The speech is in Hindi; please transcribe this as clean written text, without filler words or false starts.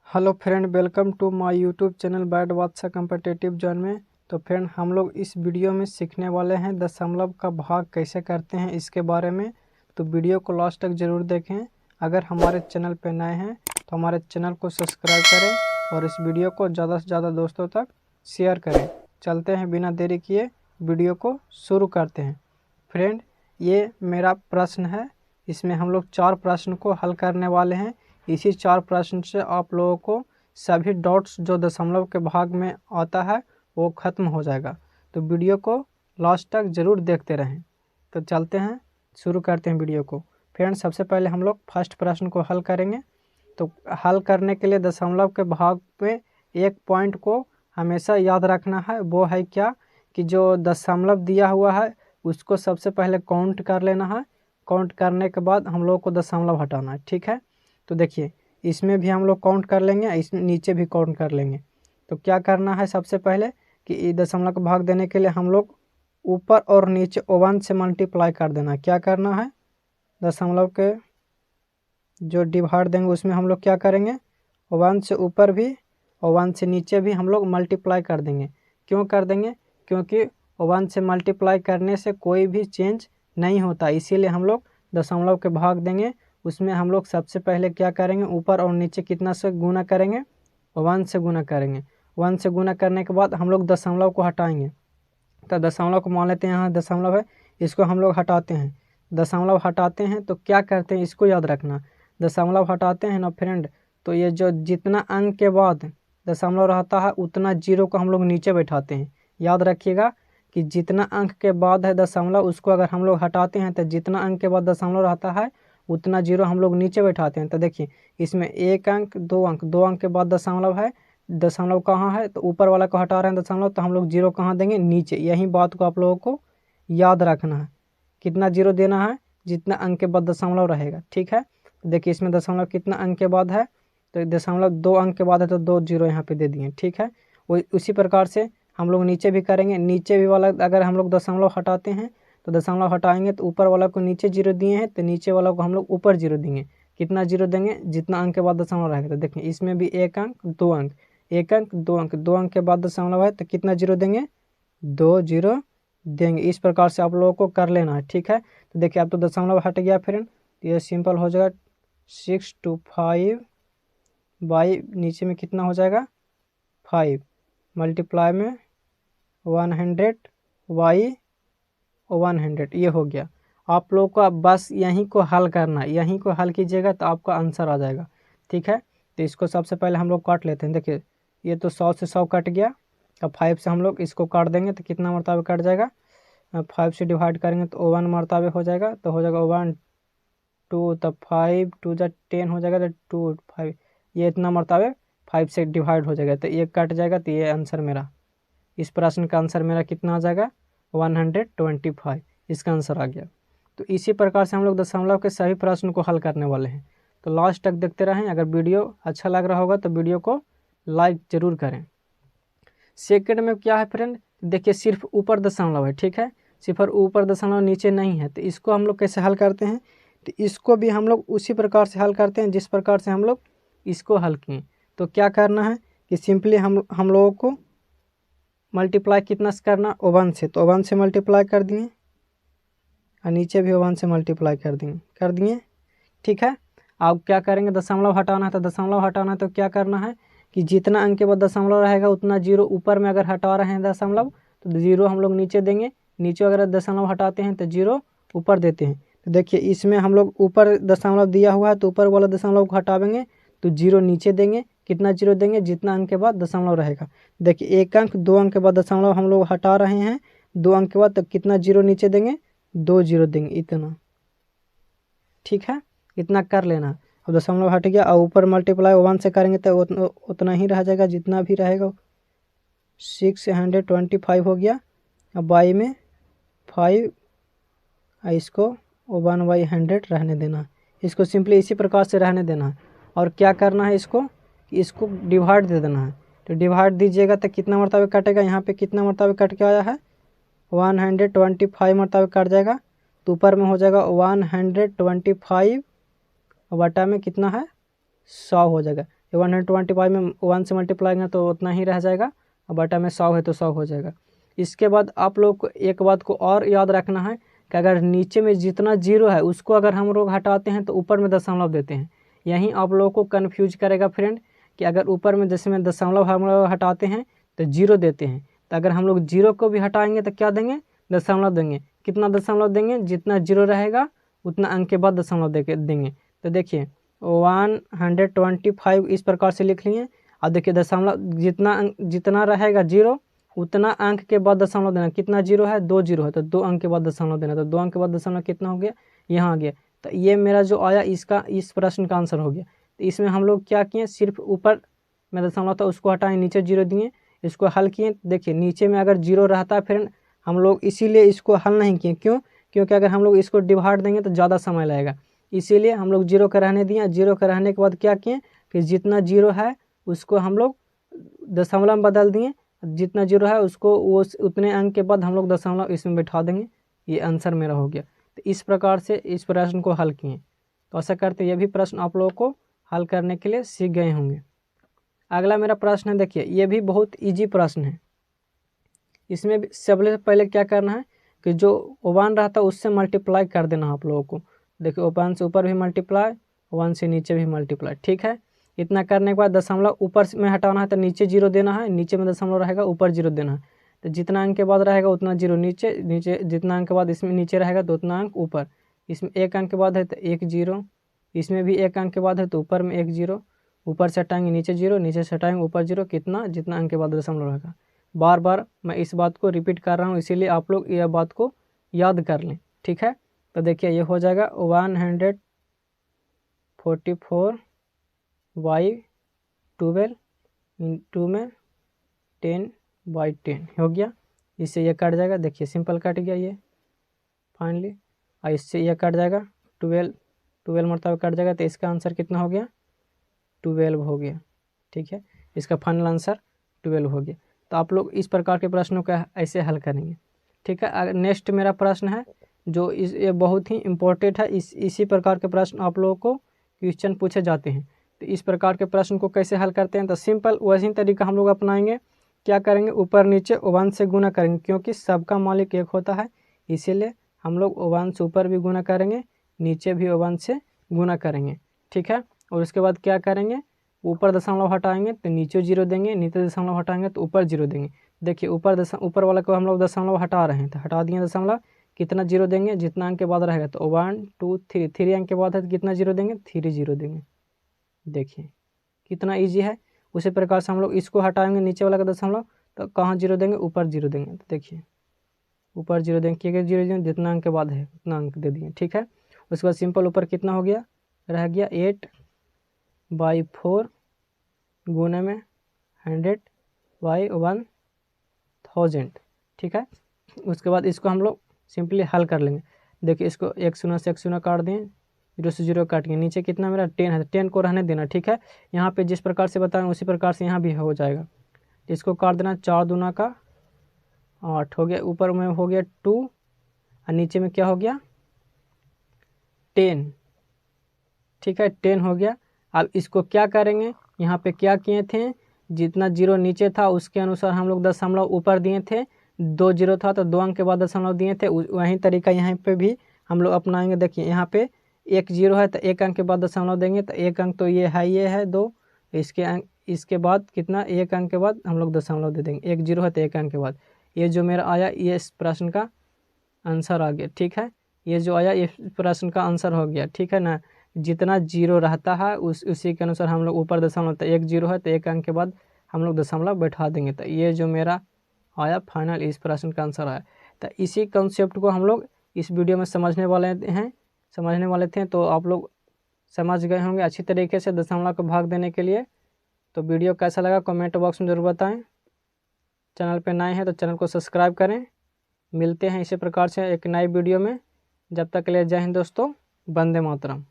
Hello friend, welcome to my YouTube channel bad Badshah competitive zone में। तो फ्रेंड, हम लोग इस वीडियो में सीखने वाले हैं दशमलव का भाग कैसे करते हैं इसके बारे में। तो वीडियो को लास्ट तक ज़रूर देखें। अगर हमारे चैनल पर नए हैं तो हमारे चैनल को सब्सक्राइब करें और इस वीडियो को ज़्यादा से ज़्यादा दोस्तों तक शेयर करें। चलते हैं बिना देरी किए, वीडियो को शुरू करते हैं। फ्रेंड, ये मेरा प्रश्न है। इसमें हम लोग 4 प्रश्न को हल करने वाले हैं। इसी 4 प्रश्न से आप लोगों को सभी डॉट्स जो दशमलव के भाग में आता है वो ख़त्म हो जाएगा। तो वीडियो को लास्ट तक ज़रूर देखते रहें। तो चलते हैं, शुरू करते हैं वीडियो को। फ्रेंड्स, सबसे पहले हम लोग फर्स्ट प्रश्न को हल करेंगे। तो हल करने के लिए दशमलव के भाग में एक पॉइंट को हमेशा याद रखना है। वो है क्या कि जो दशमलव दिया हुआ है उसको सबसे पहले काउंट कर लेना है। काउंट करने के बाद हम लोग को दशमलव हटाना है। ठीक है, तो देखिए इसमें भी हम लोग काउंट कर लेंगे, इस नीचे भी काउंट कर लेंगे। तो क्या करना है सबसे पहले कि दशमलव का भाग देने के लिए हम लोग ऊपर और नीचे 1 से मल्टीप्लाई कर देना है। क्या करना है, दशमलव के जो डिवाइड देंगे उसमें हम लोग क्या करेंगे, 1 से ऊपर भी और 1 से नीचे भी हम लोग मल्टीप्लाई कर देंगे। क्यों कर देंगे? क्योंकि 1 से मल्टीप्लाई करने से कोई भी चेंज नहीं होता, इसीलिए हम लोग दशमलव के भाग देंगे। उसमें हम लोग सबसे पहले क्या करेंगे, ऊपर और नीचे कितना से गुना करेंगे, 1 से गुना करेंगे। 1 से गुना करने के बाद हम लोग दशमलव को हटाएंगे। तो दशमलव को मान लेते हैं, यहाँ दशमलव है, इसको हम लोग हटाते हैं। दशमलव हटाते हैं तो क्या करते हैं, इसको याद रखना। दशमलव हटाते हैं ना फ्रेंड, तो ये जो जितना अंक के बाद दशमलव रहता है उतना जीरो को हम लोग नीचे बैठाते हैं। याद रखिएगा कि जितना अंक के बाद है दशमलव उसको अगर हम लोग हटाते हैं तो जितना अंक के बाद दशमलव रहता है उतना जीरो हम लोग नीचे बैठाते हैं। तो देखिए इसमें 1 अंक 2 अंक 2 अंक के बाद दशमलव है, दशमलव कहाँ है तो ऊपर वाला को हटा रहे हैं दशमलव, तो हम लोग जीरो कहाँ देंगे, नीचे। यही बात को आप लोगों को याद रखना है। कितना जीरो देना है, जितना अंक के बाद दशमलव रहेगा। ठीक है, तो देखिए इसमें दशमलव कितना अंक के बाद है, तो दशमलव 2 अंक के बाद है तो 2 जीरो यहाँ पे दे दिए। ठीक है, वो उसी प्रकार से हम लोग नीचे भी करेंगे। नीचे भी वाला अगर हम लोग दशमलव हटाते हैं तो दशमलव हटाएंगे तो ऊपर वाला को नीचे जीरो दिए हैं तो नीचे वाला को हम लोग ऊपर जीरो देंगे। कितना जीरो देंगे, जितना अंक के बाद दशमलव रहेगा। तो देखिए इसमें भी 1 अंक 2 अंक, 1 अंक 2 अंक, 2 अंक के बाद दशमलव है तो कितना जीरो देंगे, 2 जीरो देंगे। इस प्रकार से आप लोगों को कर लेना है। ठीक है, तो देखिए अब तो दशमलव हट गया फ्रेंड, तो ये सिंपल हो जाएगा 625 बाई नीचे में कितना हो जाएगा 5 मल्टीप्लाई में 100 बाई 100, ये हो गया। आप लोग को अब बस यहीं को हल करना है, यहीं को हल कीजिएगा तो आपका आंसर आ जाएगा। ठीक है, तो इसको सबसे पहले हम लोग काट लेते हैं। देखिए ये तो 100 से 100 कट गया। अब 5 से हम लोग इसको काट देंगे तो कितना मरतबा कट जाएगा, 5 से डिवाइड करेंगे तो 1 मरतबा हो जाएगा। तो हो जाएगा 1 2, तब 5 2 जा 10 हो जाएगा, तो 2 5, ये इतना मरतबा 5 से डिवाइड हो जाएगा तो ये कट जाएगा। तो ये आंसर मेरा, इस प्रश्न का आंसर मेरा कितना आ जाएगा, 125। इसका आंसर आ गया। तो इसी प्रकार से हम लोग दशमलव के सभी प्रश्न को हल करने वाले हैं। तो लास्ट तक देखते रहें। अगर वीडियो अच्छा लग रहा होगा तो वीडियो को लाइक ज़रूर करें। सेकंड में क्या है फ्रेंड, देखिए सिर्फ ऊपर दशमलव है। ठीक है, सिर्फ ऊपर दशमलव, नीचे नहीं है। तो इसको हम लोग कैसे हल करते हैं, तो इसको भी हम लोग उसी प्रकार से हल करते हैं जिस प्रकार से हम लोग इसको हल किए। तो क्या करना है कि सिंपली हम लोगों को मल्टीप्लाई कितना से करना, 1 से, तो 1 से मल्टीप्लाई कर दिए और नीचे भी 1 से मल्टीप्लाई कर दिए। ठीक है, अब क्या करेंगे, दशमलव हटाना है। तो दशमलव हटाना है तो क्या करना है कि जितना अंक के बाद दशमलव रहेगा उतना जीरो ऊपर में अगर हटा रहे हैं दशमलव तो जीरो हम लोग नीचे देंगे। नीचे अगर दशमलव हटाते हैं तो जीरो ऊपर देते हैं। तो देखिए इसमें हम लोग ऊपर दशमलव दिया हुआ है तो ऊपर वाला दशमलव को हटावेंगे तो जीरो नीचे देंगे। कितना जीरो देंगे, जितना अंक के बाद दशमलव रहेगा। देखिए 1 अंक 2 अंक के बाद दशमलव हम लोग हटा रहे हैं, 2 अंक के बाद तो कितना जीरो नीचे देंगे, 2 जीरो देंगे, इतना। ठीक है, इतना कर लेना। अब दशमलव हट गया और ऊपर मल्टीप्लाई 1 से करेंगे तो उतना ही रह जाएगा जितना भी रहेगा। 625 हो गया। अब बाई में 5, इसको 1/100 रहने देना। इसको सिंपली इसी प्रकार से रहने देना है। और क्या करना है, इसको डिवाइड दे देना है। तो डिवाइड दीजिएगा तो कितना मरतबा कटेगा, यहाँ पे कितना मरतबा कट के आया है, 125 मरतबा कट जाएगा। तो ऊपर में हो जाएगा 125 बटा में कितना है, 100 हो जाएगा। ये 125 में 1 से मल्टीप्लाई करेंगे तो उतना ही रह जाएगा, और बटा में 100 है तो 100 हो जाएगा। इसके बाद आप लोग को एक बात को और याद रखना है कि अगर नीचे में जितना जीरो है उसको अगर हम लोग हटाते हैं तो ऊपर में दशमलव देते हैं। यहीं आप लोगों को कन्फ्यूज करेगा फ्रेंड कि अगर ऊपर में जैसे में दशमलव हम लोग हटाते हैं तो जीरो देते हैं, तो अगर हम लोग जीरो को भी हटाएंगे तो क्या देंगे, दशमलव देंगे। कितना दशमलव देंगे, जितना जीरो रहेगा उतना अंक के बाद दशमलव देंगे। तो देखिए 125 इस प्रकार से लिख लिए। अब देखिए दशमलव जितना रहेगा जीरो उतना अंक के बाद दशमलव देना। कितना जीरो है, 2 जीरो है तो 2 अंक के बाद दशमलव देना। तो 2 अंक के बाद दशमलव कितना हो गया, यहाँ आ गया। तो ये मेरा जो आया इसका इस प्रश्न का आंसर हो गया। तो इसमें हम लोग क्या किए, सिर्फ ऊपर में दशमलव था उसको हटाए, नीचे जीरो दिए, इसको हल किए। देखिए नीचे में अगर जीरो रहता फिर हम लोग इसीलिए इसको हल नहीं किए। क्यों, क्योंकि अगर हम लोग इसको डिवाइड देंगे तो ज़्यादा समय लगेगा, इसीलिए हम लोग जीरो का रहने दिए। जीरो का रहने के बाद क्या किए, फिर जितना जीरो है उसको हम लोग दशमलव में बदल दिए। जितना जीरो है उसको वो उतने अंक के बाद हम लोग दशमलव इसमें बैठा देंगे। ये आंसर मेरा हो गया। तो इस प्रकार से इस प्रश्न को हल किए। तो ऐसा करते ये भी प्रश्न आप लोगों को हल करने के लिए सीख गए होंगे। अगला मेरा प्रश्न है, देखिए ये भी बहुत इजी प्रश्न है। इसमें भी सबसे पहले क्या करना है कि जो 1 रहता है उससे मल्टीप्लाई कर देना आप लोगों को। देखिए 1 से ऊपर भी मल्टीप्लाई, 1 से नीचे भी मल्टीप्लाई, ठीक है। इतना करने के बाद दशमलव ऊपर में हटाना है तो नीचे जीरो देना है, नीचे में दशमलव रहेगा ऊपर जीरो देना है। तो जितना अंक के बाद रहेगा उतना जीरो नीचे, जितना अंक के बाद इसमें नीचे रहेगा तो उतना अंक ऊपर। इसमें 1 अंक के बाद है तो 1 जीरो, इसमें भी 1 अंक के बाद है तो ऊपर में 1 जीरो, ऊपर से हटाएंगे नीचे जीरो, नीचे से हटाएंगे ऊपर जीरो, कितना जितना अंक के बाद दशमलव रहेगा। बार बार मैं इस बात को रिपीट कर रहा हूँ, इसीलिए आप लोग यह बात को याद कर लें, ठीक है। तो देखिए ये हो जाएगा 144/12 इंटू में 10/10 हो गया। इससे ये कट जाएगा, देखिए सिंपल कट गया ये फाइनली। और इससे ये कट जाएगा 12 मरतबा कट जाएगा। तो इसका आंसर कितना हो गया, 12 हो गया, ठीक है। इसका फाइनल आंसर 12 हो गया। तो आप लोग इस प्रकार के प्रश्नों का ऐसे हल करेंगे, ठीक है। नेक्स्ट मेरा प्रश्न है जो ये बहुत ही इम्पोर्टेंट है। इसी प्रकार के प्रश्न आप लोगों को क्वेश्चन पूछे जाते हैं। तो इस प्रकार के प्रश्न को कैसे हल करते हैं, तो सिंपल वही तरीका हम लोग अपनाएंगे। क्या करेंगे, ऊपर नीचे 1 से गुना करेंगे, क्योंकि सबका मालिक एक होता है, इसीलिए हम लोग 1 से ऊपर भी गुना करेंगे, नीचे भी 1 से गुना करेंगे, ठीक है। और उसके बाद क्या करेंगे, ऊपर दशमलव हटाएंगे तो नीचे जीरो देंगे, नीचे दशमलव हटाएंगे तो ऊपर जीरो देंगे। देखिए ऊपर वाला को हम लोग दशमलव हटा रहे हैं तो हटा दिए दशमलव, कितना जीरो देंगे, जितना अंक के बाद रहेगा तो 1 2 3, 3 अंक के बाद है तो कितना जीरो देंगे, 3 जीरो देंगे। देखिए कितना इजी है। उसी प्रकार से हम लोग इसको हटाएंगे नीचे वाला का दशमलव तो कहाँ जीरो देंगे, ऊपर जीरो देंगे। तो देखिए ऊपर जीरो देंगे, क्या जीरो देंगे, जितना अंक के बाद है उतना अंक दे दिए, ठीक है। उसके बाद सिंपल ऊपर कितना हो गया, रह गया 8/4 गुने में 100/1000, ठीक है। उसके बाद इसको हम लोग सिंपली हल कर लेंगे। देखिए इसको 1 शून्य से 1 शून्य काट दें, 0 से 0 काट के नीचे कितना मेरा 10 है, 10 को रहने देना, ठीक है। यहाँ पे जिस प्रकार से बताएं उसी प्रकार से यहाँ भी हो जाएगा। इसको काट देना, 4 दूना का 8 हो गया, ऊपर में हो गया 2 और नीचे में क्या हो गया 10, ठीक है, 10 हो गया। अब इसको क्या करेंगे, यहाँ पे क्या किए थे, जितना जीरो नीचे था उसके अनुसार हम लोग दशमलव ऊपर दिए थे। 2 जीरो था तो 2 अंक के बाद दशमलव दिए थे, वही तरीका यहाँ पे भी हम लोग अपनाएंगे। देखिए यहाँ पे 1 जीरो है तो 1 अंक के बाद दशमलव देंगे, तो 1 अंक तो ये है 2, इसके बाद कितना 1 अंक के बाद हम लोग दशमलव दे देंगे। 1 जीरो है तो 1 अंक के बाद ये जो मेरा आया ये इस प्रश्न का आंसर आ गया, ठीक है। ये जो आया ये प्रश्न का आंसर हो गया, ठीक है ना। जितना जीरो रहता है उसी के अनुसार हम लोग ऊपर दशमलव, तो 1 जीरो है तो 1 अंक के बाद हम लोग दशमलव बैठा देंगे। तो ये जो मेरा आया फाइनल इस प्रश्न का आंसर आया। तो इसी कॉन्सेप्ट को हम लोग इस वीडियो में समझने वाले थे। तो आप लोग समझ गए होंगे अच्छी तरीके से दशमलव को भाग देने के लिए। तो वीडियो कैसा लगा कमेंट बॉक्स में ज़रूर बताएं। चैनल पे नए हैं तो चैनल को सब्सक्राइब करें। मिलते हैं इसी प्रकार से एक नई वीडियो में, जब तक के लिए जय हिंद दोस्तों, वंदे मातरम।